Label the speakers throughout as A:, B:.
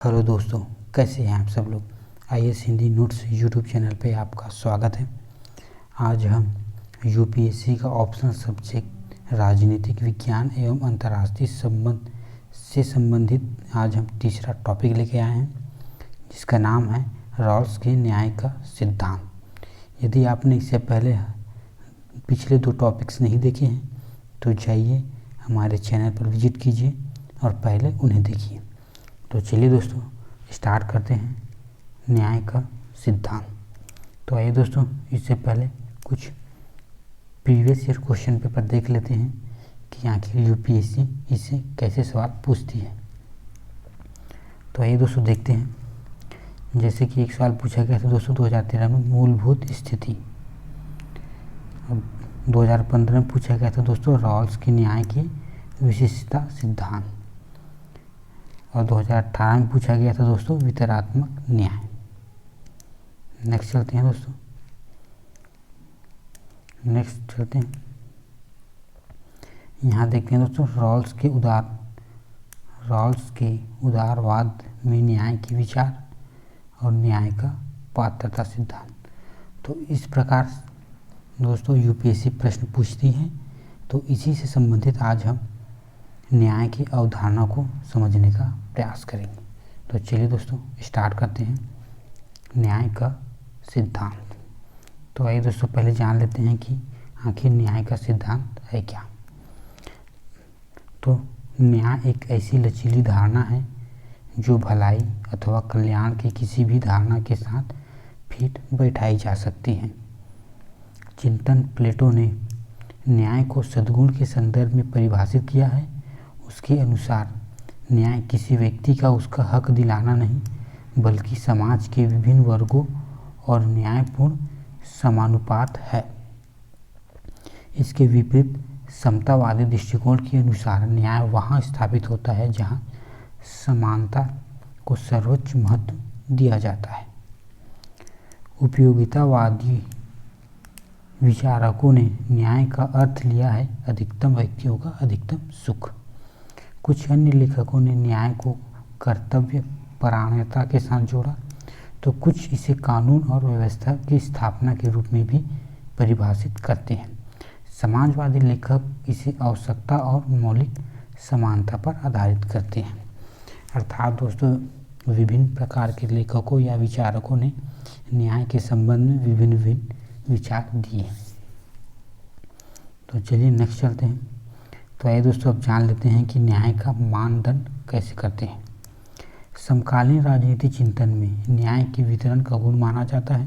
A: Hello दोस्तों, कैसे हैं आप सब लोग। IAS Hindi notes YouTube channel पे आपका स्वागत है। आज हम यूपीएससी का ऑप्शनल सब्जेक्ट राजनीतिक विज्ञान एवं अंतर्राष्ट्रीय संबंध से संबंधित आज हम तीसरा टॉपिक लेके आए हैं, जिसका नाम है रॉल्स के न्याय का सिद्धांत। यदि आपने इससे पहले पिछले दो टॉपिक्स नहीं देखे हैं तो जाइए हमारे चैनल पर विजिट कीजिए और पहले उन्हें देखिए। तो चलिए दोस्तों स्टार्ट करते हैं न्याय का सिद्धांत। तो आइए दोस्तों, इससे पहले कुछ प्रीवियस ईयर क्वेश्चन पेपर देख लेते हैं कि आखिर यूपीएससी इससे कैसे सवाल पूछती है। तो आइए दोस्तों देखते हैं। जैसे कि एक सवाल पूछा गया था दोस्तों 2013 में मूलभूत स्थिति। अब 2015 में पूछा गया था दोस्तों रॉल्स के न्याय की विशिष्टता सिद्धांत। और 2018 में पूछा गया था दोस्तों वितरणात्मक न्याय। नेक्स्ट चलते हैं दोस्तों, यहाँ देखते हैं दोस्तों रॉल्स के उदारवाद में न्याय की विचार और न्याय का पात्रता सिद्धांत। तो इस प्रकार दोस्तों यूपीएससी प्रश्न पूछती है। तो इसी से संबंधित आज हम न्याय की अवधारणा को समझने का प्रयास करेंगे। तो चलिए दोस्तों स्टार्ट करते हैं न्याय का सिद्धांत। तो आइए दोस्तों पहले जान लेते हैं कि आखिर न्याय का सिद्धांत है क्या। तो न्याय एक ऐसी लचीली धारणा है जो भलाई अथवा कल्याण की किसी भी धारणा के साथ फिट बैठाई जा सकती है। चिंतन प्लेटो ने न्याय को सद्गुण के संदर्भ में परिभाषित किया है। उसके अनुसार न्याय किसी व्यक्ति का उसका हक दिलाना नहीं बल्कि समाज के विभिन्न वर्गों और न्यायपूर्ण समानुपात है। इसके विपरीत समतावादी दृष्टिकोण के अनुसार न्याय वहाँ स्थापित होता है जहाँ समानता को सर्वोच्च महत्व दिया जाता है। उपयोगितावादी विचारकों ने न्याय का अर्थ लिया है अधिकतम व्यक्तियों का अधिकतम सुख। कुछ अन्य लेखकों ने न्याय को कर्तव्य परायणता के साथ जोड़ा, तो कुछ इसे कानून और व्यवस्था की स्थापना के रूप में भी परिभाषित करते हैं। समाजवादी लेखक इसे आवश्यकता और मौलिक समानता पर आधारित करते हैं। अर्थात दोस्तों विभिन्न प्रकार के लेखकों या विचारकों ने न्याय के संबंध में विभिन्न विचार दिए। तो चलिए नेक्स्ट चलते हैं। तो आइए दोस्तों अब जान लेते हैं कि न्याय का मानदंड कैसे करते हैं। समकालीन राजनीति चिंतन में न्याय के वितरण का गुण माना जाता है।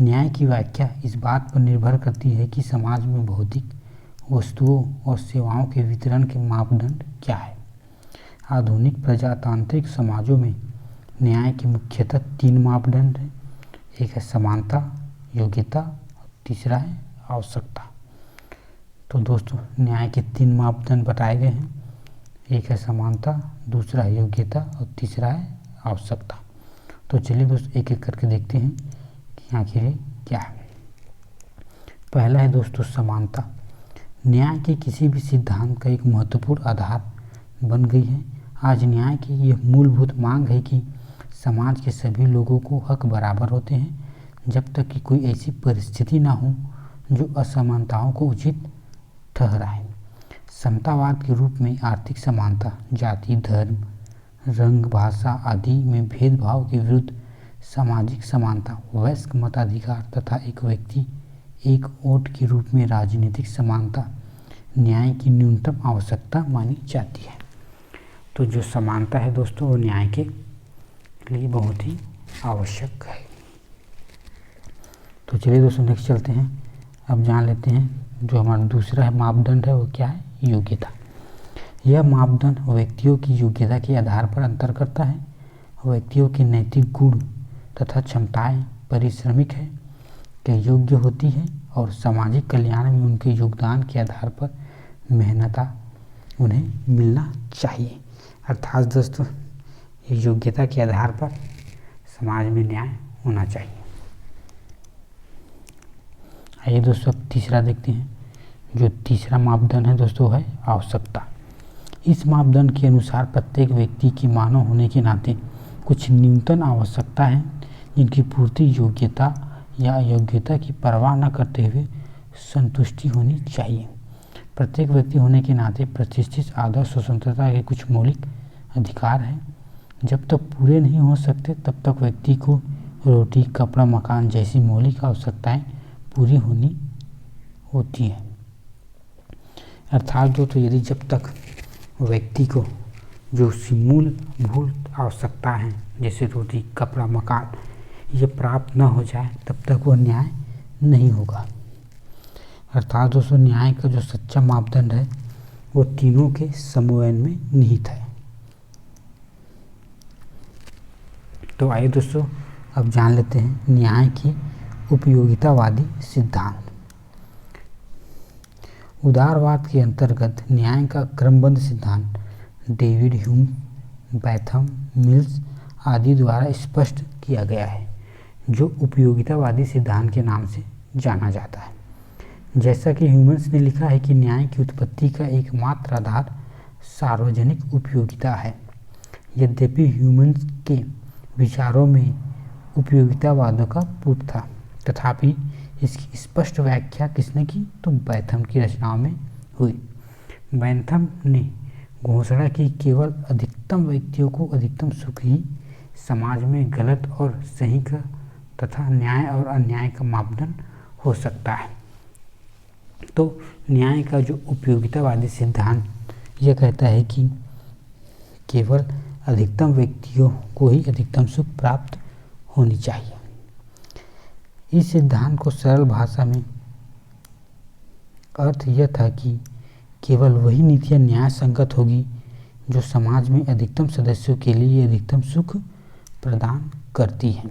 A: न्याय की व्याख्या इस बात पर निर्भर करती है कि समाज में भौतिक वस्तुओं और सेवाओं के वितरण के मापदंड क्या है। आधुनिक प्रजातांत्रिक समाजों में न्याय के मुख्यतः तीन मापदंड हैं। एक है समानता, योग्यता और तीसरा है आवश्यकता। तो दोस्तों न्याय के तीन मापदंड बताए गए हैं। एक है समानता, दूसरा है योग्यता और तीसरा है आवश्यकता। तो चलिए दोस्तों एक एक करके देखते हैं कि आखिर ये क्या है। पहला है दोस्तों समानता। न्याय के किसी भी सिद्धांत का एक महत्वपूर्ण आधार बन गई है। आज न्याय की यह मूलभूत मांग है कि समाज के सभी लोगों को हक बराबर होते हैं जब तक कि कोई ऐसी परिस्थिति ना हो जो असमानताओं को उचित ठहराए। समतावाद के रूप में आर्थिक समानता, जाति, धर्म, रंग, भाषा आदि में भेदभाव के विरुद्ध सामाजिक समानता, वयस्क मताधिकार तथा एक व्यक्ति एक वोट के रूप में राजनीतिक समानता न्याय की न्यूनतम आवश्यकता मानी जाती है। तो जो समानता है दोस्तों वो न्याय के लिए बहुत ही आवश्यक है। तो चलिए दोस्तों नेक्स्ट चलते हैं। अब जान लेते हैं जो हमारा दूसरा मापदंड है वो क्या है, योग्यता। यह मापदंड व्यक्तियों की योग्यता के आधार पर अंतर करता है। व्यक्तियों के नैतिक गुण तथा क्षमताएं परिश्रमिक है के योग्य होती है और सामाजिक कल्याण में उनके योगदान के आधार पर मेहनता उन्हें मिलना चाहिए। अर्थात दोस्तों ये योग्यता के आधार पर समाज में न्याय होना चाहिए। आइए दोस्तों अब तीसरा देखते हैं। जो तीसरा मापदंड है दोस्तों है आवश्यकता। इस मापदंड के अनुसार प्रत्येक व्यक्ति की मानव होने के नाते कुछ न्यूनतम आवश्यकता है जिनकी पूर्ति योग्यता या अयोग्यता की परवाह न करते हुए संतुष्टि होनी चाहिए। प्रत्येक व्यक्ति होने के नाते प्रतिष्ठित आदर्श स्वतंत्रता के कुछ मौलिक अधिकार हैं। जब तक पूरे नहीं हो सकते तब तक व्यक्ति को रोटी, कपड़ा, मकान जैसी मौलिक आवश्यकताएं पूरी होनी होती है। अर्थात दोस्तों, यदि जब तक व्यक्ति को जो मूलभूत आवश्यकता हैं जैसे रोटी, कपड़ा, मकान ये प्राप्त न हो जाए तब तक वो न्याय नहीं होगा। अर्थात दोस्तों, न्याय का जो सच्चा मापदंड है वो तीनों के समन्वय में निहित है। तो आइए दोस्तों अब जान लेते हैं न्याय की उपयोगितावादी सिद्धांत। उदारवाद के अंतर्गत न्याय का क्रमबद्ध सिद्धांत डेविड ह्यूम, बैथम, मिल्स आदि द्वारा स्पष्ट किया गया है, जो उपयोगितावादी सिद्धांत के नाम से जाना जाता है। जैसा कि ह्यूमन्स ने लिखा है कि न्याय की उत्पत्ति का एकमात्र आधार सार्वजनिक उपयोगिता है। यद्यपि ह्यूमन्स के विचारों में उपयोगितावाद का पूर्व था, तथापि इसकी स्पष्ट व्याख्या किसने की? तो बैथम की रचनाओं में हुई। बैथम ने घोषणा की केवल अधिकतम व्यक्तियों को अधिकतम सुख ही समाज में गलत और सही का तथा न्याय और अन्याय का मापदंड हो सकता है। तो न्याय का जो उपयोगितावादी सिद्धांत यह कहता है कि केवल अधिकतम व्यक्तियों को ही अधिकतम सुख प्राप्त होनी चाहिए। इस सिद्धांत को सरल भाषा में अर्थ यह था कि केवल वही नीतियाँ न्याय संगत होगी जो समाज में अधिकतम सदस्यों के लिए अधिकतम सुख प्रदान करती हैं।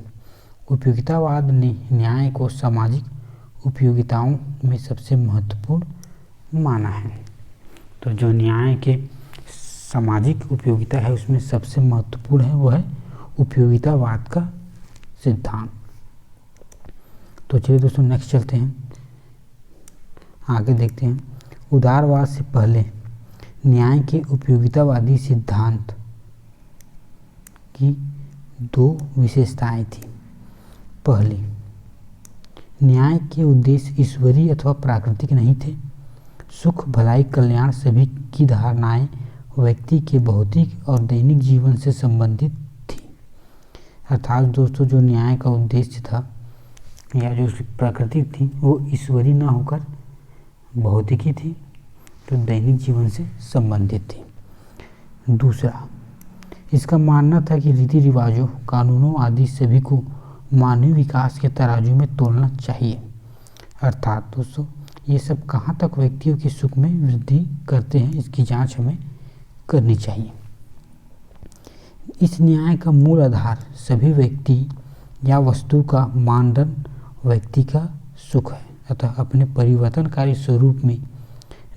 A: उपयोगितावाद ने न्याय को सामाजिक उपयोगिताओं में सबसे महत्वपूर्ण माना है। तो जो न्याय के सामाजिक उपयोगिता है उसमें सबसे महत्वपूर्ण है वो है उपयोगितावाद का सिद्धांत। तो चलिए दोस्तों नेक्स्ट चलते हैं, आगे देखते हैं। उदारवाद से पहले न्याय के उपयोगितावादी सिद्धांत की दो विशेषताएं थी। पहली, न्याय के उद्देश्य ईश्वरीय अथवा प्राकृतिक नहीं थे। सुख, भलाई, कल्याण सभी की धारणाएं व्यक्ति के भौतिक और दैनिक जीवन से संबंधित थी। अर्थात दोस्तों, जो न्याय का उद्देश्य था या जो प्राकृतिक थी वो ईश्वरीय न होकर भौतिकी थी, तो दैनिक जीवन से संबंधित थी। दूसरा, इसका मानना था कि रीति रिवाजों, कानूनों आदि सभी को मानवीय विकास के तराजू में तोलना चाहिए। अर्थात दोस्तों, ये सब कहाँ तक व्यक्तियों के सुख में वृद्धि करते हैं इसकी जांच हमें करनी चाहिए। इस न्याय का मूल आधार सभी व्यक्ति या वस्तु का मानदंड व्यक्ति का सुख है। अतः अपने परिवर्तनकारी स्वरूप में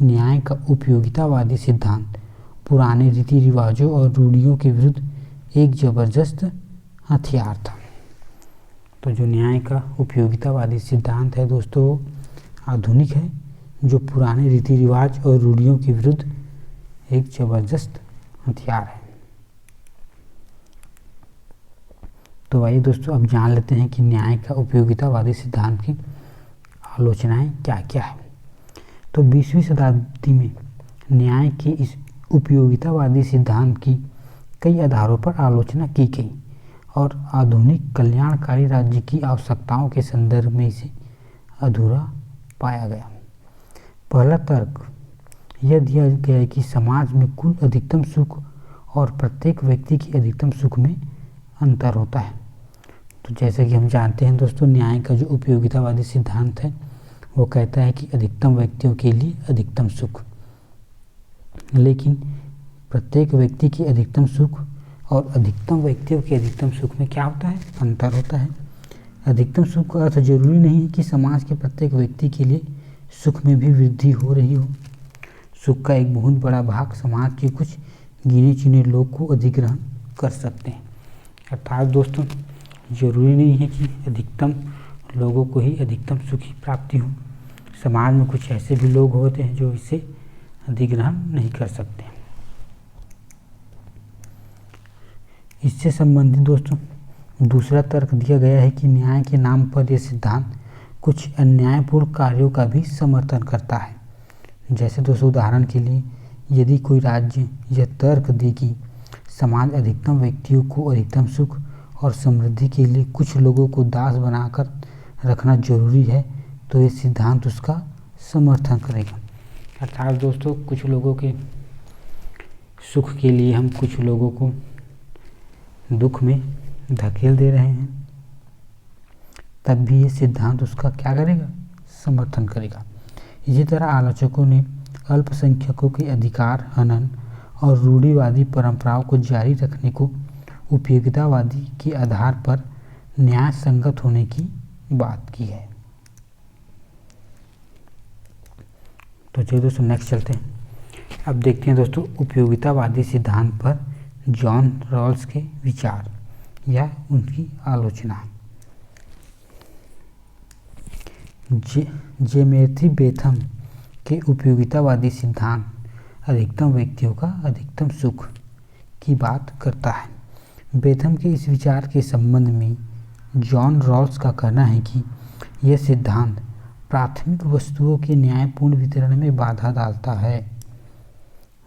A: न्याय का उपयोगितावादी सिद्धांत पुराने रीति रिवाजों और रूढ़ियों के विरुद्ध एक जबरदस्त हथियार था। तो जो न्याय का उपयोगितावादी सिद्धांत है दोस्तों आधुनिक है, जो पुराने रीति रिवाज और रूढ़ियों के विरुद्ध एक जबरदस्त हथियार है। तो आइए दोस्तों अब जान लेते हैं कि न्याय का उपयोगितावादी सिद्धांत की आलोचनाएं क्या क्या है। तो 20वीं शताब्दी में न्याय के इस उपयोगितावादी सिद्धांत की कई आधारों पर आलोचना की गई और आधुनिक कल्याणकारी राज्य की आवश्यकताओं के संदर्भ में इसे अधूरा पाया गया। पहला तर्क यह दिया गया कि समाज में कुल अधिकतम सुख और प्रत्येक व्यक्ति की अधिकतम सुख में अंतर होता है। तो जैसे कि हम जानते हैं दोस्तों, न्याय का जो उपयोगितावादी सिद्धांत है वो कहता है कि अधिकतम व्यक्तियों के लिए अधिकतम सुख, लेकिन प्रत्येक व्यक्ति की अधिकतम सुख और अधिकतम व्यक्तियों के अधिकतम सुख में क्या होता है? अंतर होता है। अधिकतम सुख का अर्थ जरूरी नहीं है कि समाज के प्रत्येक व्यक्ति के लिए सुख में भी वृद्धि हो रही हो। सुख का एक बहुत बड़ा भाग समाज के कुछ गिने चुने लोग को अधिग्रहण कर सकते हैं। अर्थात दोस्तों, जरूरी नहीं है कि अधिकतम लोगों को ही अधिकतम सुख की प्राप्ति हो। समाज में कुछ ऐसे भी लोग होते हैं जो इसे अधिग्रहण नहीं कर सकते। इससे संबंधित दोस्तों दूसरा तर्क दिया गया है कि न्याय के नाम पर यह सिद्धांत कुछ अन्यायपूर्ण कार्यों का भी समर्थन करता है। जैसे दोस्तों उदाहरण के लिए यदि कोई राज्य यह तर्क दे कि समाज अधिकतम व्यक्तियों को अधिकतम सुख और समृद्धि के लिए कुछ लोगों को दास बनाकर रखना जरूरी है, तो ये सिद्धांत उसका समर्थन करेगा। अर्थात दोस्तों कुछ लोगों के सुख के लिए हम कुछ लोगों को दुख में धकेल दे रहे हैं, तब भी ये सिद्धांत उसका क्या करेगा, समर्थन करेगा। इसी तरह आलोचकों ने अल्पसंख्यकों के अधिकार हनन और रूढ़िवादी परंपराओं को जारी रखने को उपयोगितावादी के आधार पर न्याय संगत होने की बात की है। तो चलिए दोस्तों नेक्स्ट चलते हैं। अब देखते हैं दोस्तों उपयोगितावादी सिद्धांत पर जॉन रॉल्स के विचार या उनकी आलोचना। जेमेर्थी बेथम के उपयोगितावादी सिद्धांत अधिकतम व्यक्तियों का अधिकतम सुख की बात करता है। बेथम के इस विचार के संबंध में जॉन रॉल्स का कहना है कि यह सिद्धांत प्राथमिक वस्तुओं के न्यायपूर्ण वितरण में बाधा डालता है।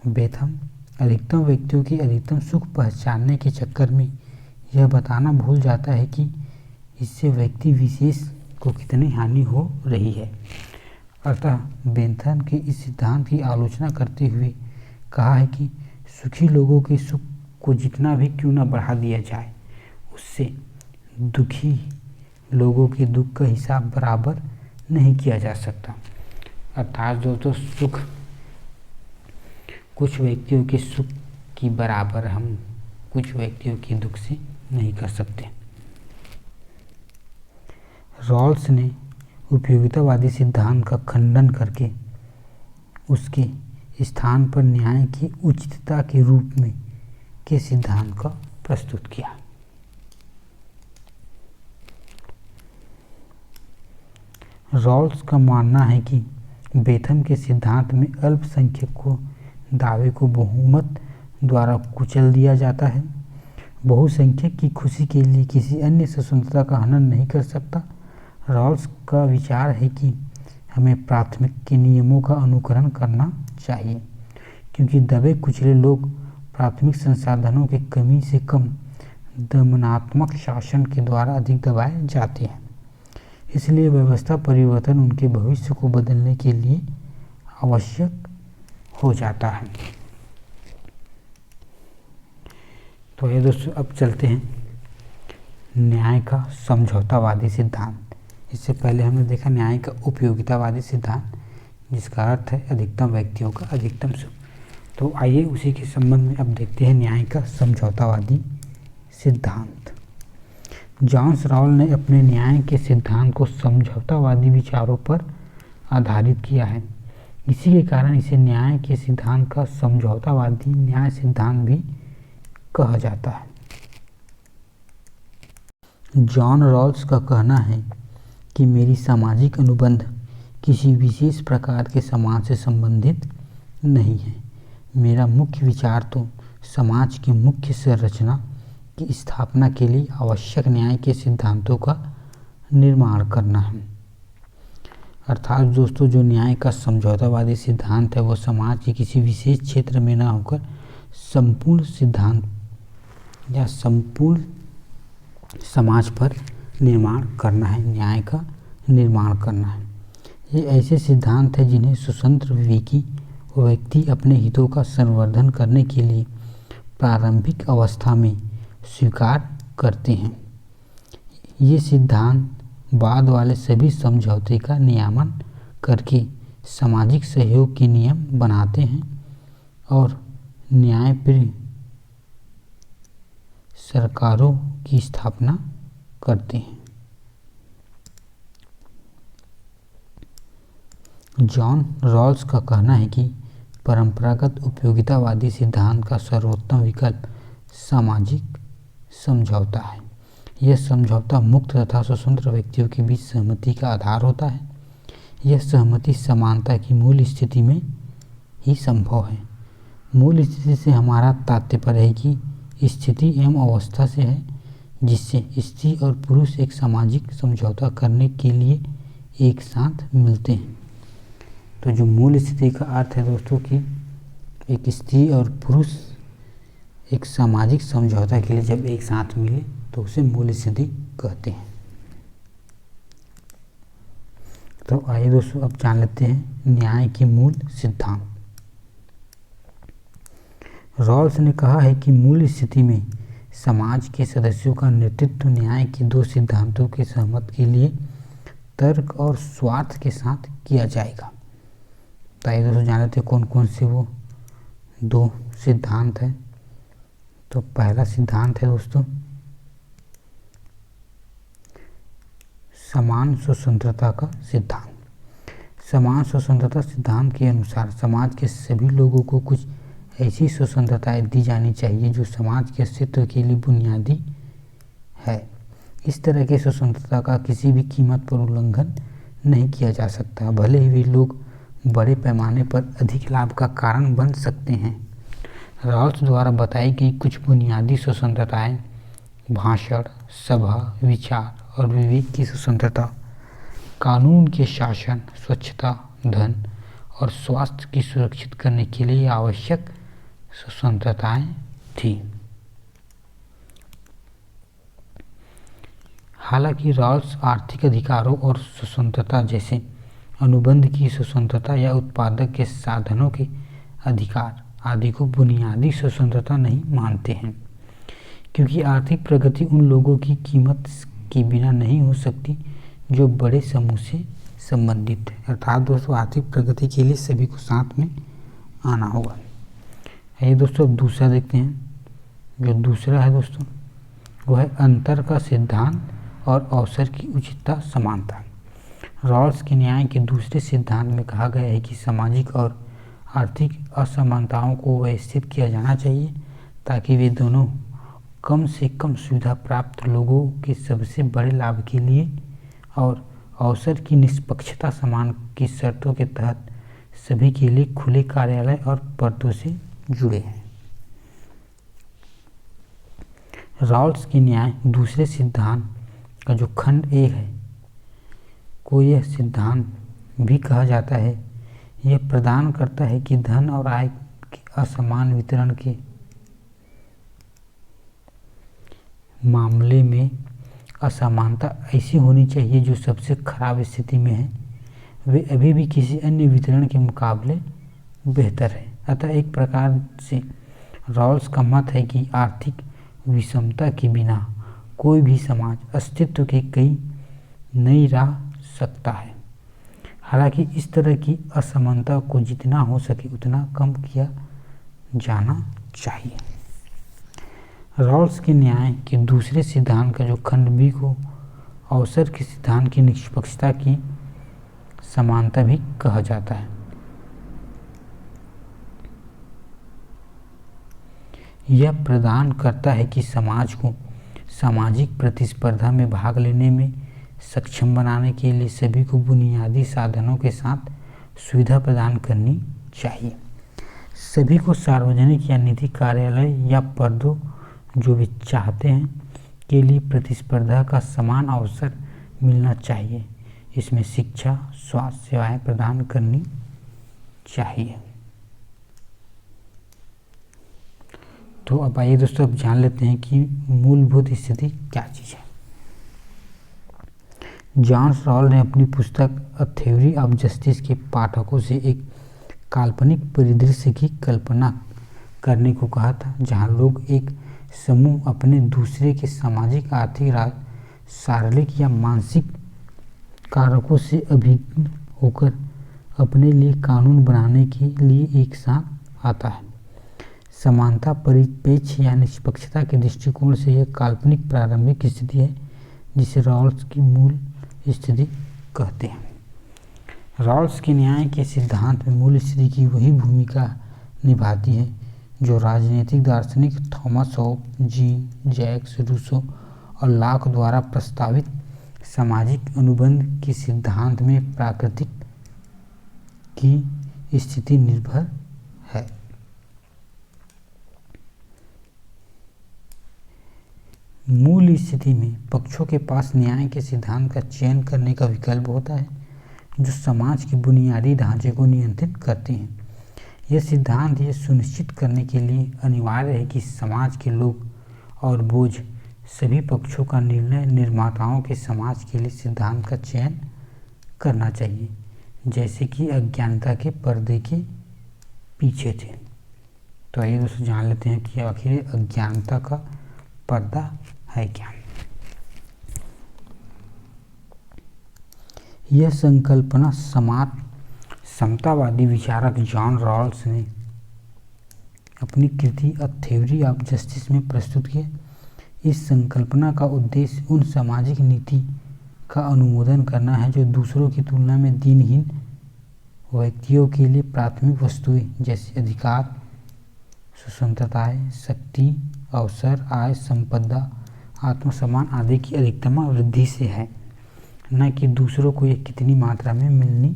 A: बेथम अधिकतम व्यक्तियों की अधिकतम सुख पहचानने के चक्कर में यह बताना भूल जाता है कि इससे व्यक्ति विशेष को कितनी हानि हो रही है। अतः बेथम के इस सिद्धांत की आलोचना करते हुए कहा है कि सुखी लोगों के सुख को जितना भी क्यों न बढ़ा दिया जाए, उससे दुखी लोगों के दुख का हिसाब बराबर नहीं किया जा सकता। अर्थात दोस्तों सुख कुछ व्यक्तियों के सुख की बराबर हम कुछ व्यक्तियों के दुख से नहीं कर सकते। रॉल्स ने उपयोगितावादी सिद्धांत का खंडन करके उसके स्थान पर न्याय की उचितता के रूप में के सिद्धांत का प्रस्तुत किया। रॉल्स का मानना है कि बेथम के सिद्धांत में अल्पसंख्यक को दावे को बहुमत द्वारा कुचल दिया जाता है। बहुसंख्यक की खुशी के लिए किसी अन्य स्वतंत्रता का हनन नहीं कर सकता। रॉल्स का विचार है कि हमें प्राथमिक के नियमों का अनुकरण करना चाहिए, क्योंकि दबे कुचले लोग प्राथमिक संसाधनों की कमी से कम दमनात्मक शासन के द्वारा अधिक दबाए जाते हैं। इसलिए व्यवस्था परिवर्तन उनके भविष्य को बदलने के लिए आवश्यक हो जाता है। तो ये दोस्तों अब चलते हैं न्याय का समझौतावादी सिद्धांत। इससे पहले हमने देखा न्याय का उपयोगितावादी सिद्धांत, जिसका अर्थ है अधिकतम व्यक्तियों का अधिकतम सुख। तो आइए उसी के संबंध में अब देखते हैं न्याय का समझौतावादी सिद्धांत। जॉन रॉल्स ने अपने न्याय के सिद्धांत को समझौतावादी विचारों पर आधारित किया है। इसी के कारण इसे न्याय के सिद्धांत का समझौतावादी न्याय सिद्धांत भी कहा जाता है। जॉन रॉल्स का कहना है कि मेरी सामाजिक अनुबंध किसी विशेष प्रकार के समाज से संबंधित नहीं है। मेरा मुख्य विचार तो समाज की मुख्य संरचना की स्थापना के लिए आवश्यक न्याय के सिद्धांतों का निर्माण करना है। अर्थात दोस्तों जो न्याय का समझौतावादी सिद्धांत है वो समाज के किसी विशेष क्षेत्र में न होकर संपूर्ण सिद्धांत या संपूर्ण समाज पर निर्माण करना है, न्याय का निर्माण करना है। ये ऐसे सिद्धांत हैं जिन्हें स्वतंत्र विवेकी व्यक्ति अपने हितों का संवर्धन करने के लिए प्रारंभिक अवस्था में स्वीकार करते हैं। ये सिद्धांत बाद वाले सभी समझौते का नियमन करके सामाजिक सहयोग के नियम बनाते हैं और न्यायप्रिय सरकारों की स्थापना करते हैं। जॉन रॉल्स का कहना है कि परंपरागत उपयोगितावादी सिद्धांत का सर्वोत्तम विकल्प सामाजिक समझौता है। यह समझौता मुक्त तथा स्वतंत्र व्यक्तियों के बीच सहमति का आधार होता है। यह सहमति समानता की मूल स्थिति में ही संभव है। मूल स्थिति से हमारा तात्पर्य है कि स्थिति एवं अवस्था से है, जिससे स्त्री और पुरुष एक सामाजिक समझौता करने के लिए एक साथ मिलते हैं। तो जो मूल स्थिति का अर्थ है दोस्तों कि एक स्त्री और पुरुष एक सामाजिक समझौता के लिए जब एक साथ मिले तो उसे मूल स्थिति कहते हैं। तो आइए दोस्तों अब जान लेते हैं न्याय के मूल सिद्धांत। रॉल्स ने कहा है कि मूल स्थिति में समाज के सदस्यों का नेतृत्व न्याय के दो सिद्धांतों के सहमत के लिए तर्क और स्वार्थ के साथ किया जाएगा। तो आइए दोस्तों जान लेते हैं कौन कौन से वो दो सिद्धांत हैं। तो पहला सिद्धांत है दोस्तों समान स्वतंत्रता का सिद्धांत। समान स्वतंत्रता सिद्धांत के अनुसार समाज के सभी लोगों को कुछ ऐसी स्वतंत्रताएं दी जानी चाहिए जो समाज के अस्तित्व के लिए बुनियादी है। इस तरह की स्वतंत्रता का किसी भी कीमत पर उल्लंघन नहीं किया जा सकता, भले ही वे लोग बड़े पैमाने पर अधिक लाभ का कारण बन सकते हैं। रॉल्स द्वारा बताई गई कुछ बुनियादी स्वतंत्रताएं भाषण, सभा, विचार और विवेक की स्वतंत्रता, कानून के शासन, स्वच्छता, धन और स्वास्थ्य की सुरक्षित करने के लिए आवश्यक स्वतंत्रताएं थी। हालांकि रॉल्स आर्थिक अधिकारों और स्वतंत्रता जैसे अनुबंध की स्वतंत्रता या उत्पादक के साधनों के अधिकार आदि को बुनियादी स्वतंत्रता नहीं मानते हैं, क्योंकि आर्थिक प्रगति उन लोगों की कीमत के बिना नहीं हो सकती जो बड़े समूह से संबंधित है। अर्थात दोस्तों आर्थिक प्रगति के लिए सभी को साथ में आना होगा। ये दोस्तों अब दूसरा देखते हैं। जो दूसरा है दोस्तों वो है अंतर का सिद्धांत और अवसर की उचितता समानता। रॉल्स के न्याय के दूसरे सिद्धांत में कहा गया है कि सामाजिक और आर्थिक असमानताओं को व्यवस्थित किया जाना चाहिए ताकि वे दोनों कम से कम सुविधा प्राप्त लोगों के सबसे बड़े लाभ के लिए और अवसर की निष्पक्षता समान की शर्तों के तहत सभी के लिए खुले कार्यालय और पदों से जुड़े हैं। रॉल्स के न्याय दूसरे सिद्धांत का जो खंड ए है को यह सिद्धांत भी कहा जाता है। यह प्रदान करता है कि धन और आय के असमान वितरण के मामले में असमानता ऐसी होनी चाहिए जो सबसे खराब स्थिति में है वे अभी भी किसी अन्य वितरण के मुकाबले बेहतर है। अतः एक प्रकार से रॉल्स का मत है कि आर्थिक विषमता के बिना कोई भी समाज अस्तित्व के कई नहीं रह सकता है। हालांकि इस तरह की असमानता को जितना हो सके उतना कम किया जाना चाहिए। रॉल्स के न्याय के दूसरे सिद्धांत का जो खंड बी को अवसर के सिद्धांत की निष्पक्षता की समानता भी कहा जाता है। यह प्रदान करता है कि समाज को सामाजिक प्रतिस्पर्धा में भाग लेने में सक्षम बनाने के लिए सभी को बुनियादी साधनों के साथ सुविधा प्रदान करनी चाहिए। सभी को सार्वजनिक या निजी कार्यालय या पदों जो भी चाहते हैं के लिए प्रतिस्पर्धा का समान अवसर मिलना चाहिए। इसमें शिक्षा, स्वास्थ्य सेवाएं प्रदान करनी चाहिए। तो अब आइए दोस्तों अब जान लेते हैं कि मूलभूत स्थिति क्या चीज़ है। जॉन रॉल ने अपनी पुस्तक अ थ्योरी ऑफ जस्टिस के पाठकों से एक काल्पनिक परिदृश्य की कल्पना करने को कहा था जहां लोग एक समूह अपने दूसरे के सामाजिक, आर्थिक, शारीरिक या मानसिक कारकों से अभिन्न होकर अपने लिए कानून बनाने के लिए एक साथ आता है। समानता परिप्रेक्ष्य या निष्पक्षता के दृष्टिकोण से यह काल्पनिक प्रारंभिक स्थिति है जिसे रॉल्स की मूल स्थिति कहते हैं। रॉल्स के न्याय के सिद्धांत में मूल स्थिति की वही भूमिका निभाती है जो राजनीतिक दार्शनिक Thomas Hobbes, Jean, Jacques Rousseau और लॉक द्वारा प्रस्तावित सामाजिक अनुबंध के सिद्धांत में प्रकृति की स्थिति निर्भर है। मूल स्थिति में पक्षों के पास न्याय के सिद्धांत का चयन करने का विकल्प होता है जो समाज के बुनियादी ढांचे को नियंत्रित करते हैं। यह सिद्धांत ये सुनिश्चित करने के लिए अनिवार्य है कि समाज के लोग और बोझ सभी पक्षों का निर्णय निर्माताओं के समाज के लिए सिद्धांत का चयन करना चाहिए, जैसे कि अज्ञानता के पर्दे के पीछे थे। तो आइए दोस्तों जान लेते हैं कि आखिर अज्ञानता का पर्दा है क्या। यह संकल्पना समतावादी विचारक जॉन रॉल्स ने अपनी कृति अ थ्योरी ऑफ जस्टिस में प्रस्तुत किया। इस संकल्पना का उद्देश्य उन सामाजिक नीति का अनुमोदन करना है जो दूसरों की तुलना में दीनहीन व्यक्तियों के लिए प्राथमिक वस्तुएं जैसे अधिकार, स्वतंत्रताएं, शक्ति, अवसर, आय, संपदा, आत्मसम्मान आदि की अधिकतम वृद्धि से है, न कि दूसरों को यह कितनी मात्रा में मिलनी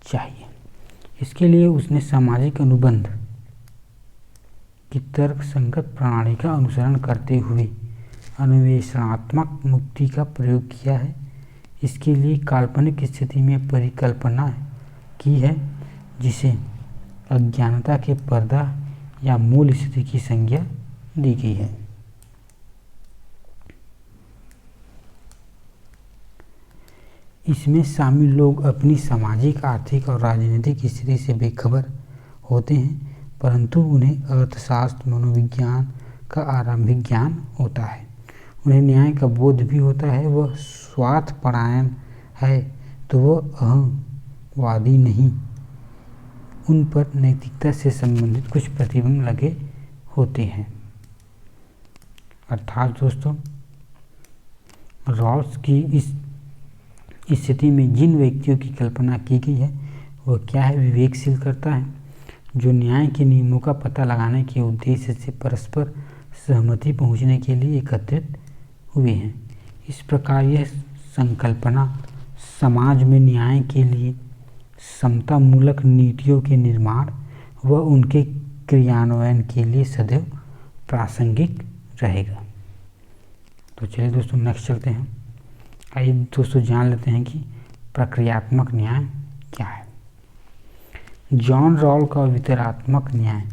A: चाहिए। इसके लिए उसने सामाजिक अनुबंध की तर्कसंगत प्रणाली का अनुसरण करते हुए अन्वेषणात्मक मुक्ति का प्रयोग किया है। इसके लिए काल्पनिक स्थिति में परिकल्पना की है जिसे अज्ञानता के पर्दा या मूल स्थिति की संज्ञा दी गई है। इसमें शामिल लोग अपनी सामाजिक, आर्थिक और राजनीतिक स्थिति से बेखबर होते हैं, परंतु उन्हें अर्थशास्त्र, मनोविज्ञान का आरंभिक ज्ञान होता है। उन्हें न्याय का बोध भी होता है। वह स्वार्थपरायण है तो वह अहंवादी नहीं। उन पर नैतिकता से संबंधित कुछ प्रतिबंध लगे होते हैं। अर्थात दोस्तों, रॉल्स की इस स्थिति में जिन व्यक्तियों की कल्पना की गई है वह क्या है, विवेकशील करता है जो न्याय के नियमों का पता लगाने के उद्देश्य से परस्पर सहमति पहुंचने के लिए एकत्रित हुए हैं। इस प्रकार यह संकल्पना समाज में न्याय के लिए समतामूलक नीतियों के निर्माण व उनके क्रियान्वयन के लिए सदैव प्रासंगिक रहेगा। तो चलिए दोस्तों नेक्स्ट चलते हैं। आइए दोस्तों जान लेते हैं कि प्रक्रियात्मक न्याय क्या है। जॉन रॉल का वितरणात्मक न्याय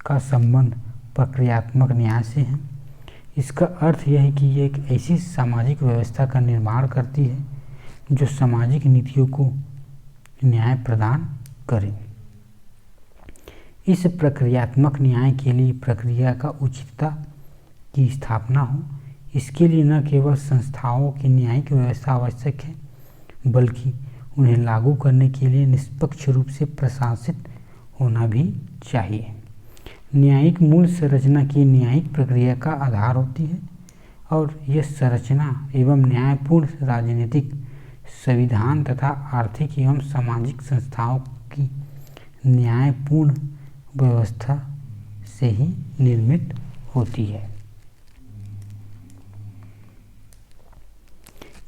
A: का संबंध प्रक्रियात्मक न्याय से है। इसका अर्थ यह है कि यह एक ऐसी सामाजिक व्यवस्था का निर्माण करती है जो सामाजिक नीतियों को न्याय प्रदान करे। इस प्रक्रियात्मक न्याय के लिए प्रक्रिया का उचितता की स्थापना हो। इसके लिए न केवल संस्थाओं की न्यायिक व्यवस्था आवश्यक है, बल्कि उन्हें लागू करने के लिए निष्पक्ष रूप से प्रशासित होना भी चाहिए। न्यायिक मूल संरचना की न्यायिक प्रक्रिया का आधार होती है और यह संरचना एवं न्यायपूर्ण राजनीतिक, संविधान तथा आर्थिक एवं सामाजिक संस्थाओं की न्यायपूर्ण व्यवस्था से ही निर्मित होती है।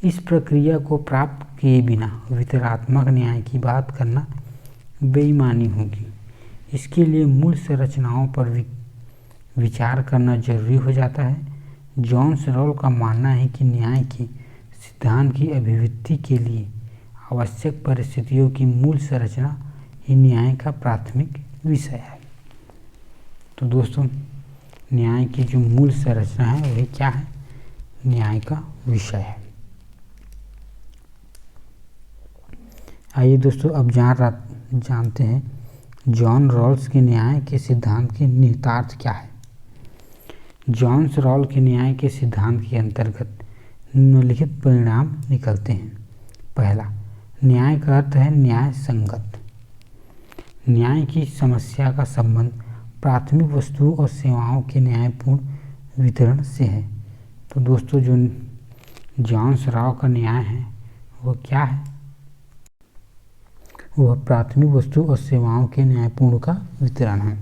A: इस प्रक्रिया को प्राप्त किए बिना वितरणात्मक न्याय की बात करना बेईमानी होगी। इसके लिए मूल संरचनाओं पर विचार करना जरूरी हो जाता है। जॉन रॉल का मानना है कि न्याय के सिद्धांत की अभिव्यक्ति के लिए आवश्यक परिस्थितियों की मूल संरचना ही न्याय का प्राथमिक विषय है। तो दोस्तों, न्याय की जो मूल संरचना है वह क्या है, न्याय का विषय है। आइए दोस्तों अब जानते हैं जॉन रॉल्स के न्याय के सिद्धांत के निहितार्थ क्या है। जॉन रॉल के न्याय के सिद्धांत के अंतर्गत निम्नलिखित परिणाम निकलते हैं। पहला, न्याय का अर्थ है न्याय संगत। न्याय की समस्या का संबंध प्राथमिक वस्तुओं और सेवाओं के न्यायपूर्ण वितरण से है। तो दोस्तों, जो जॉन रॉल का न्याय है वह क्या है, वह प्राथमिक वस्तु और सेवाओं के न्यायपूर्ण का वितरण है।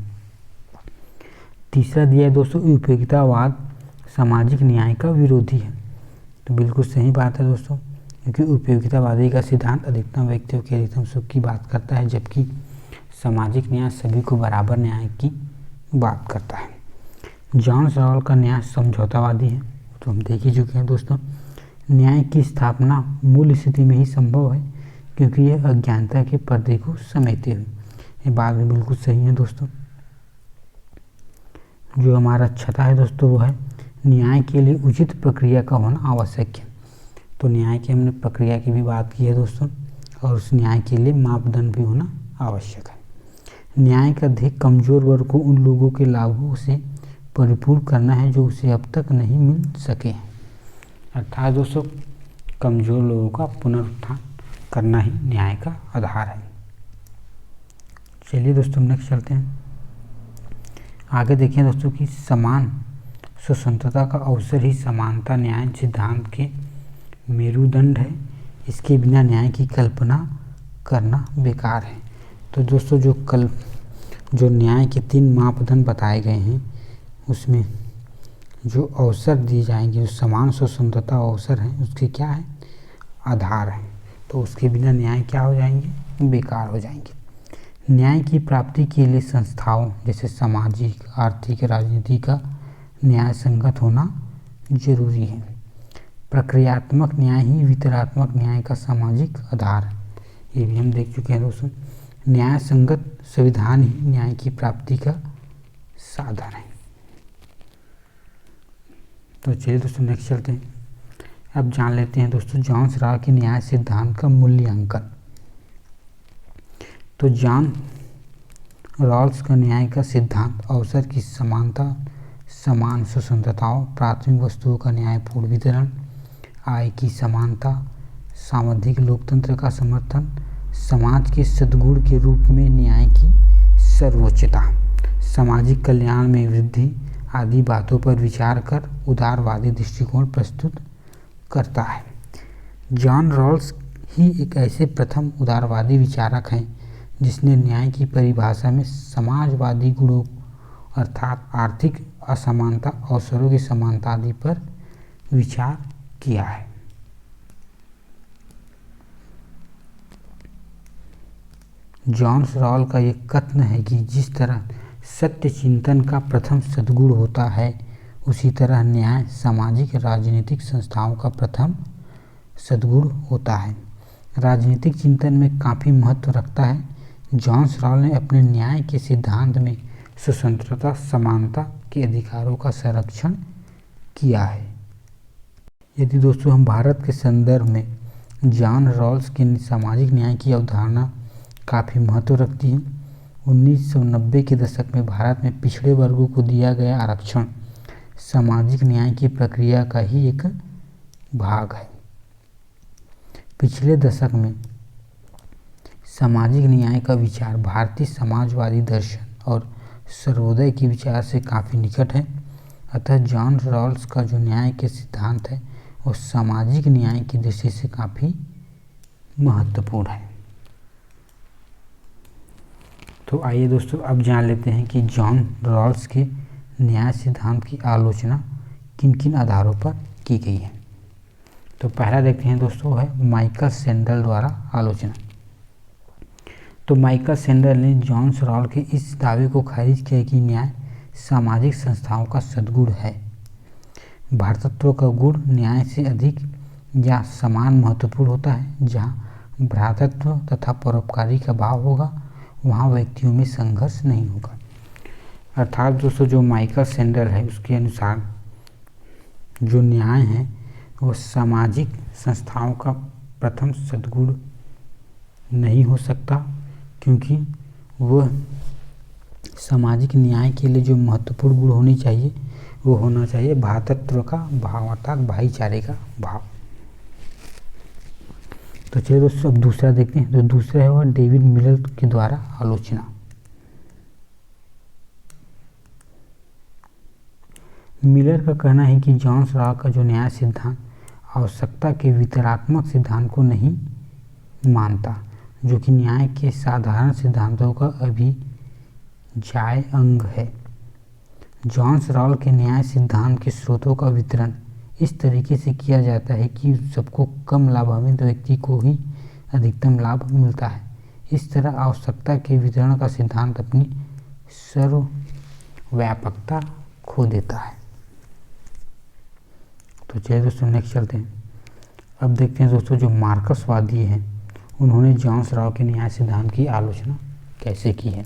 A: तीसरा दिया है दोस्तों, उपयोगितावाद सामाजिक न्याय का विरोधी है। तो बिल्कुल सही बात है दोस्तों, क्योंकि उपयोगितावादी का सिद्धांत अधिकतम व्यक्तियों के अधिकतम सुख की बात करता है, जबकि सामाजिक न्याय सभी को बराबर न्याय की बात करता है। जॉन रॉल्स का न्याय समझौतावादी है, तो हम देख ही चुके हैं दोस्तों। न्याय की स्थापना मूल स्थिति में ही संभव है क्योंकि यह अज्ञानता के पर्दे को समेटे हुए। ये बात भी बिल्कुल सही है दोस्तों। जो हमारा छठा है दोस्तों वो है न्याय के लिए उचित प्रक्रिया का होना आवश्यक है। तो न्याय की हमने प्रक्रिया की भी बात की है दोस्तों, और उस न्याय के लिए मापदंड भी होना आवश्यक है। न्याय का ध्येय कमजोर वर्ग को उन लोगों के लाभों से परिपूर्ण करना है जो उसे अब तक नहीं मिल सके हैं। अर्थात दोस्तों कमजोर लोगों का पुनरुत्थान करना ही न्याय का आधार है। चलिए दोस्तों नेक्स्ट चलते हैं। आगे देखें दोस्तों कि समान स्वतंत्रता का अवसर ही समानता न्याय सिद्धांत के मेरुदंड है। इसके बिना न्याय की कल्पना करना बेकार है। तो दोस्तों जो न्याय के 3 मापदंड बताए गए हैं उसमें जो अवसर दिए जाएंगे, जो समान स्वतंत्रता अवसर हैं, उसके क्या है, आधार है। तो उसके बिना न्याय क्या हो जाएंगे, बेकार हो जाएंगे। न्याय की प्राप्ति के लिए संस्थाओं जैसे सामाजिक, आर्थिक, राजनीति का न्याय संगत होना जरूरी है। प्रक्रियात्मक न्याय ही वितरणात्मक न्याय का सामाजिक आधार है। ये भी हम देख चुके हैं दोस्तों। न्याय संगत संविधान ही न्याय की प्राप्ति का साधन है। तो चलिए दोस्तों नेक्स्ट चलते हैं। अब जान लेते हैं दोस्तों जॉन रॉल्स के न्याय सिद्धांत का मूल्यांकन। तो जॉन रॉल्स का न्याय का सिद्धांत अवसर की समानता, समान स्वतंत्रताओं, प्राथमिक वस्तुओं का न्यायपूर्ण वितरण, आय की समानता, सामाजिक लोकतंत्र का समर्थन, समाज के सद्गुण के रूप में न्याय की सर्वोच्चता, सामाजिक कल्याण में वृद्धि आदि बातों पर विचार कर उदारवादी दृष्टिकोण प्रस्तुत करता है। जॉन रॉल्स ही एक ऐसे प्रथम उदारवादी विचारक हैं जिसने न्याय की परिभाषा में समाजवादी गुणों अर्थात आर्थिक असमानता, अवसरों की समानता आदि पर विचार किया है। जॉन रॉल्स का ये कथन है कि जिस तरह सत्य चिंतन का प्रथम सद्गुण होता है उसी तरह न्याय सामाजिक राजनीतिक संस्थाओं का प्रथम सद्गुण होता है। राजनीतिक चिंतन में काफ़ी महत्व रखता है। जॉन रॉल्स ने अपने न्याय के सिद्धांत में स्वतंत्रता, समानता के अधिकारों का संरक्षण किया है। यदि दोस्तों हम भारत के संदर्भ में जॉन रॉल्स के सामाजिक न्याय की अवधारणा काफ़ी महत्व रखती है। 1990 के दशक में भारत में पिछड़े वर्गों को दिया गया आरक्षण सामाजिक न्याय की प्रक्रिया का ही एक भाग है। पिछले दशक में सामाजिक न्याय का विचार भारतीय समाजवादी दर्शन और सर्वोदय के विचार से काफ़ी निकट है। अतः जॉन रॉल्स का जो न्याय के सिद्धांत है वो सामाजिक न्याय की दृष्टि से काफ़ी महत्वपूर्ण है। तो आइए दोस्तों अब जान लेते हैं कि जॉन रॉल्स के न्याय सिद्धांत की आलोचना किन किन आधारों पर की गई है। तो पहला देखते हैं दोस्तों है माइकल सैंडल द्वारा आलोचना। तो माइकल सैंडल ने जॉन रॉल्स के इस दावे को खारिज किया कि न्याय सामाजिक संस्थाओं का सद्गुण है। भ्रातृत्व का गुण न्याय से अधिक या समान महत्वपूर्ण होता है। जहाँ भ्रातृत्व तथा परोपकारी का भाव होगा वहाँ व्यक्तियों में संघर्ष नहीं होगा। अर्थात दोस्तों जो माइकल सैंडल है उसके अनुसार जो न्याय है वो सामाजिक संस्थाओं का प्रथम सद्गुण नहीं हो सकता, क्योंकि वह सामाजिक न्याय के लिए जो महत्वपूर्ण गुण होनी चाहिए वो होना चाहिए भ्रातृत्व का भाव अर्थात भाईचारे का भाव। तो चलिए दोस्तों अब दूसरा देखते हैं। तो दूसरा है वह डेविड मिलर के द्वारा आलोचना। मिलर का कहना है कि जॉन रॉल्स का जो न्याय सिद्धांत आवश्यकता के वितरणात्मक सिद्धांत को नहीं मानता, जो कि न्याय के साधारण सिद्धांतों का अभिजाय अंग है। जॉन रॉल्स के न्याय सिद्धांत के स्रोतों का वितरण इस तरीके से किया जाता है कि सबको कम लाभान्वित व्यक्ति को ही अधिकतम लाभ मिलता है। इस तरह आवश्यकता के वितरण का सिद्धांत अपनी सर्वव्यापकता खो देता है। तो चलिए दोस्तों नेक्स्ट चलते हैं। अब देखते हैं दोस्तों जो मार्क्सवादी हैं उन्होंने जॉन राव के न्याय सिद्धांत की आलोचना कैसे की है।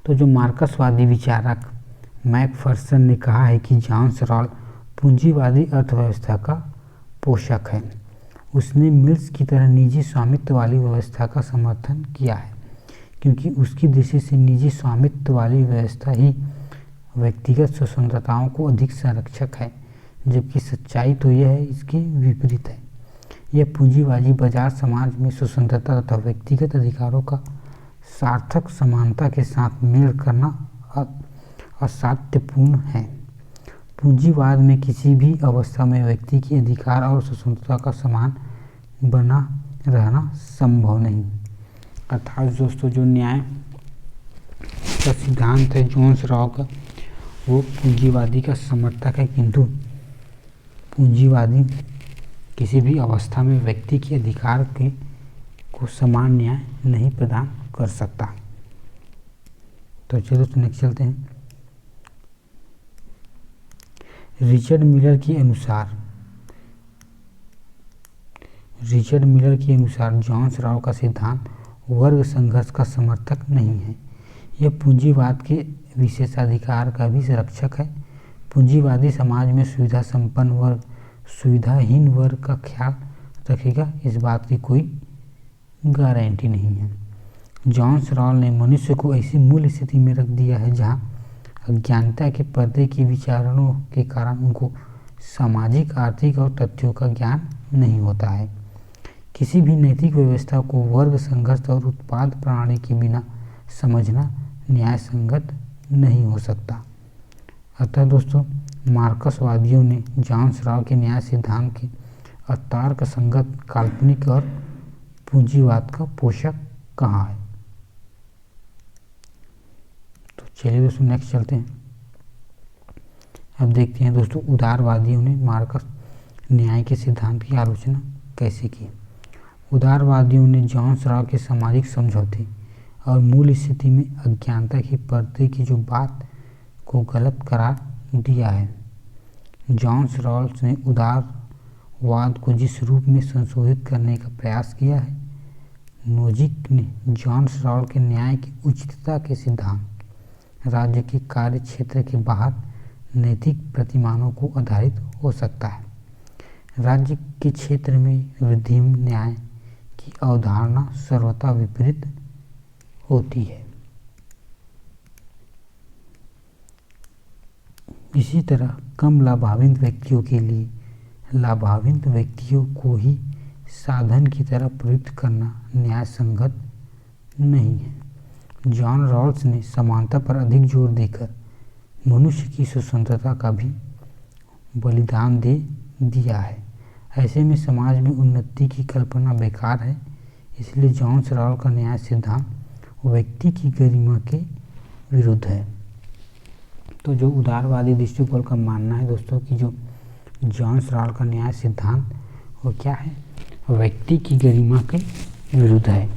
A: तो जो मार्क्सवादी विचारक मैकफर्सन ने कहा है कि जॉन राव पूंजीवादी अर्थव्यवस्था का पोषक है। उसने मिल्स की तरह निजी स्वामित्व वाली व्यवस्था का समर्थन किया है, क्योंकि उसकी दृष्टि से निजी स्वामित्व वाली व्यवस्था ही व्यक्तिगत स्वतंत्रताओं को अधिक संरक्षक है, जबकि सच्चाई तो यह है इसके विपरीत है। यह पूंजीवादी बाजार समाज में स्वतंत्रता तथा व्यक्तिगत अधिकारों का सार्थक समानता के साथ मेल करना असाध्यपूर्ण है। पूंजीवाद में किसी भी अवस्था में व्यक्ति की अधिकार और स्वतंत्रता का समान बना रहना संभव नहीं। अर्थात दोस्तों जो न्याय का सिद्धांत है जॉन राव का, वो पूंजीवादी का समर्थक है, किंतु पूंजीवादी किसी भी अवस्था में व्यक्ति के अधिकार को समान न्याय नहीं प्रदान कर सकता। तो चलो तो नेक्स्ट चलते हैं। रिचर्ड मिलर के अनुसार जॉन राव का सिद्धांत वर्ग संघर्ष का समर्थक नहीं है। यह पूंजीवाद के विशेषाधिकार का भी संरक्षक है। पूंजीवादी समाज में सुविधा संपन्न वर्ग सुविधाहीन वर्ग का ख्याल रखेगा, इस बात की कोई गारंटी नहीं है। जॉन राव ने मनुष्य को ऐसी मूल स्थिति में रख दिया है जहां अज्ञानता के पर्दे की विचारणों के कारण उनको सामाजिक, आर्थिक और तथ्यों का ज्ञान नहीं होता है। किसी भी नैतिक व्यवस्था को वर्ग संघर्ष और उत्पाद प्रणाली के बिना समझना न्याय संगत नहीं हो सकता। अतः दोस्तों मार्क्सवादियों ने जॉन राव के न्याय सिद्धांत के अतर्क संगत, काल्पनिक और पूंजीवाद का पोषक कहा है। तो चलिए दोस्तों नेक्स्ट चलते हैं। अब देखते हैं दोस्तों उदारवादियों ने मार्क्स न्याय के सिद्धांत की आलोचना कैसे की। उदारवादियों ने जॉन राव के सामाजिक समझौते और मूल स्थिति में अज्ञानता की पर्दे की जो बात को गलत करार दिया है। जॉन राव ने उदारवाद को जिस रूप में संशोधित करने का प्रयास किया है, नोजिक ने जॉन राव के न्याय की उचितता के सिद्धांत राज्य के कार्य क्षेत्र के बाहर नैतिक प्रतिमानों को आधारित हो सकता है। राज्य के क्षेत्र में वृद्धि न्याय की अवधारणा सर्वथा विपरीत होती है। इसी तरह कम लाभान्वित व्यक्तियों के लिए लाभान्वित व्यक्तियों को ही साधन की तरह प्रयुक्त करना न्याय संगत नहीं है। जॉन रॉल्स ने समानता पर अधिक जोर देकर मनुष्य की स्वतंत्रता का भी बलिदान दे दिया है। ऐसे में समाज में उन्नति की कल्पना बेकार है। इसलिए जॉन राव का न्याय सिद्धांत व्यक्ति की गरिमा के विरुद्ध है। तो जो उदारवादी दृष्टिकोण का मानना है दोस्तों कि जो जॉन राव का न्याय सिद्धांत वो क्या है, व्यक्ति की गरिमा के विरुद्ध है।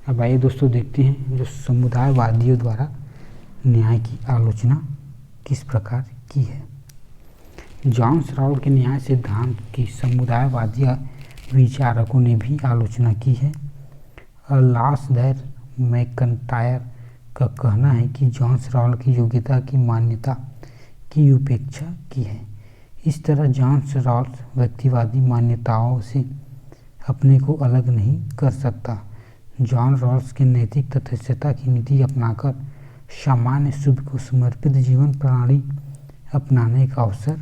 A: अब आइए दोस्तों देखते हैं जो समुदायवादियों द्वारा न्याय की आलोचना किस प्रकार की है। जॉन राव के न्याय सिद्धांत की समुदायवादी विचारकों ने भी आलोचना की है। लासडैर मैकइंटायर का कहना है कि जॉन राव की योग्यता की मान्यता की उपेक्षा की है। इस तरह जॉन राव व्यक्तिवादी मान्यताओं से अपने को अलग नहीं कर सकता। जॉन रॉल्स के नैतिक तटस्थता की नीति अपनाकर सामान्य शुभ को समर्पित जीवन प्रणाली अपनाने का अवसर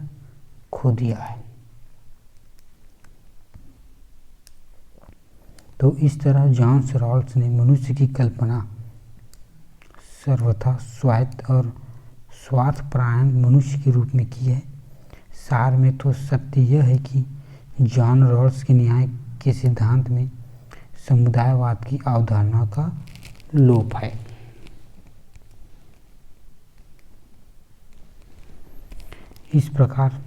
A: खो दिया है। तो इस तरह जॉन रॉल्स ने मनुष्य की कल्पना सर्वथा स्वायत्त और स्वार्थपरायण मनुष्य के रूप में की है। सार में तो सत्य यह है कि जॉन रॉल्स के न्याय के सिद्धांत में समुदायवाद की अवधारणा का लोप है। इस प्रकार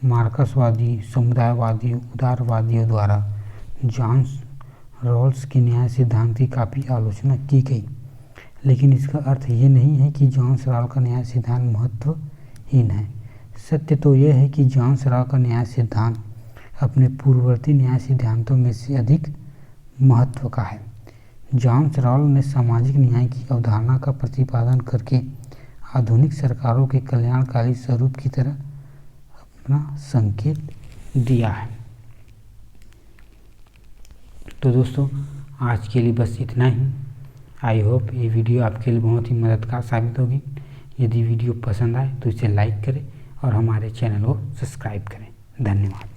A: मार्क्सवादी, समुदायवादी, उदारवादियों द्वारा जॉन रॉल्स के न्याय सिद्धांत की काफ़ी आलोचना की गई, लेकिन इसका अर्थ ये नहीं है कि जॉन सराल का न्याय सिद्धांत महत्वहीन है। सत्य तो यह है कि जॉन सराल का न्याय सिद्धांत अपने पूर्ववर्ती न्याय सिद्धांतों में से अधिक महत्व का है। जॉन सराल ने सामाजिक न्याय की अवधारणा का प्रतिपादन करके आधुनिक सरकारों के कल्याणकारी स्वरूप की तरह अपना संकेत दिया है। तो दोस्तों, आज के लिए बस इतना ही। आई होप ये वीडियो आपके लिए बहुत ही मददगार साबित होगी। यदि वीडियो पसंद आए तो इसे लाइक करें और हमारे चैनल को सब्सक्राइब करें। धन्यवाद।